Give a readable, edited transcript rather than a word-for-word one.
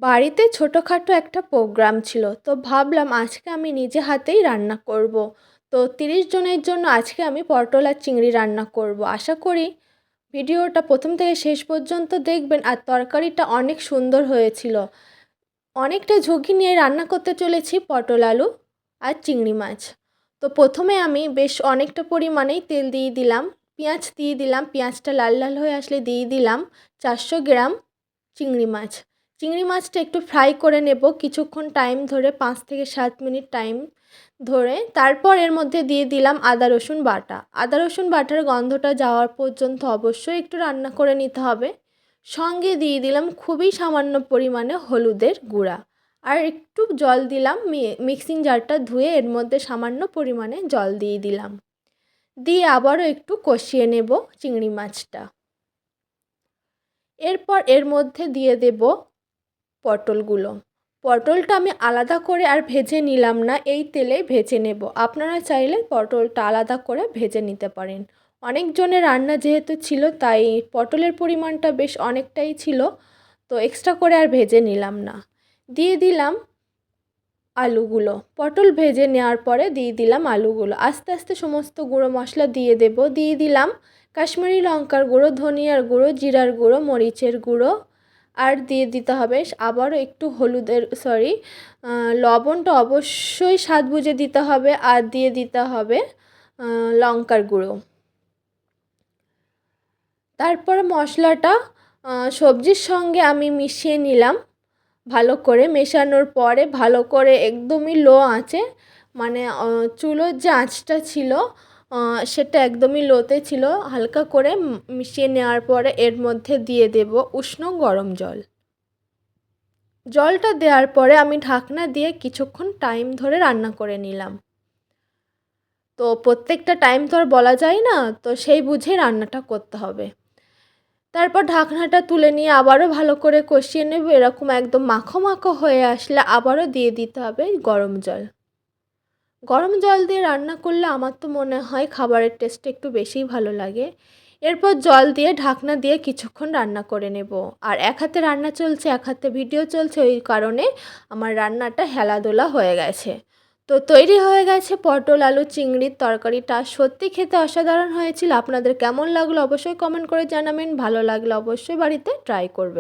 বাড়িতে ছোটোখাটো একটা প্রোগ্রাম ছিল, তো ভাবলাম আজকে আমি নিজে হাতেই রান্না করব। তো 30 জনের জন্য আজকে আমি পটল আর চিংড়ি রান্না করব। আশা করি ভিডিওটা প্রথম থেকে শেষ পর্যন্ত দেখবেন। আর তরকারিটা অনেক সুন্দর হয়েছিল। অনেকটা ঝুঁকি নিয়ে রান্না করতে চলেছি পটল আলু আর চিংড়ি মাছ। তো প্রথমে আমি বেশ অনেকটা পরিমাণেই তেল দিয়ে দিলাম, পেঁয়াজ দিয়ে দিলাম, পেঁয়াজটা লাল লাল হয়ে আসলে দিয়ে দিলাম 400 গ্রাম চিংড়ি মাছ। চিংড়ি মাছটা একটু ফ্রাই করে নেব কিছুক্ষণ টাইম ধরে, 5 থেকে 7 মিনিট টাইম ধরে। তারপর এর মধ্যে দিয়ে দিলাম আদা রসুন বাটা। আদা রসুন বাটার গন্ধটা যাওয়ার পর্যন্ত অবশ্যই একটু রান্না করে নিতে হবে। সঙ্গে দিয়ে দিলাম খুবই সামান্য পরিমাণে হলুদের গুঁড়া, আর একটু জল দিলাম। মিক্সিং জারটা ধুয়ে এর মধ্যে সামান্য পরিমাণে জল দিয়ে দিলাম, দিয়ে আবারও একটু কষিয়ে নেব চিংড়ি মাছটা। এরপর এর মধ্যে দিয়ে দেব পটলগুলো। পটলটা আমি আলাদা করে আর ভেজে নিলাম না, এই তেলেই ভেজে নেব। আপনারা চাইলে পটলটা আলাদা করে ভেজে নিতে পারেন। অনেকজনের রান্না যেহেতু ছিল, তাই পটলের পরিমাণটা বেশ অনেকটাই ছিল, তো এক্সট্রা করে আর ভেজে নিলাম না। দিয়ে দিলাম আলুগুলো। পটল ভেজে নেওয়ার পরে দিয়ে দিলাম আলুগুলো। আস্তে আস্তে সমস্ত গুঁড়ো মশলা দিয়ে দেব। দিয়ে দিলাম কাশ্মীরি লঙ্কার গুঁড়ো, ধনিয়ার গুঁড়ো, জিরার গুঁড়ো, মরিচের গুঁড়ো, আর দিয়ে দিতে হবে আবারও একটু লবণটা অবশ্যই স্বাদ বুঝে দিতে হবে, আর দিয়ে দিতে হবে লঙ্কার গুঁড়ো। তারপর মশলাটা সবজির সঙ্গে আমি মিশিয়ে নিলাম। ভালো করে মেশানোর পরে ভালো করে একদমই লো আঁচে, মানে চুলোর যে আঁচটা ছিল সেটা একদমই লোতে ছিল। হালকা করে মিশিয়ে নেওয়ার পরে এর মধ্যে দিয়ে দেব উষ্ণ গরম জল। জলটা দেওয়ার পরে আমি ঢাকনা দিয়ে কিছুক্ষণ টাইম ধরে রান্না করে নিলাম। তো প্রত্যেকটা টাইম তো আর বলা যায় না, তো সেই বুঝে রান্নাটা করতে হবে। তারপর ঢাকনাটা তুলে নিয়ে আবারও ভালো করে কষিয়ে নেব। এরকম একদম মাখো মাখো হয়ে আসলে আবারও দিয়ে দিতে হবে গরম জল। গরম জল দিয়ে রান্না করলে আমার তো মনে হয় খাবারের টেস্টটা একটু বেশিই ভালো লাগে। এরপর জল দিয়ে ঢাকনা দিয়ে কিছুক্ষণ রান্না করে নেব। আর এক হাতে রান্না চলছে, এক হাতে ভিডিও চলছে, ওই কারণে আমার রান্নাটা হেলাদোলা হয়ে গেছে। তো তৈরি হয়ে গেছে পটল আলু চিংড়ির তরকারিটা। সত্যি খেতে অসাধারণ হয়েছিল। আপনাদের কেমন লাগলো অবশ্যই কমেন্ট করে জানাবেন। ভালো লাগলে অবশ্যই বাড়িতে ট্রাই করবেন।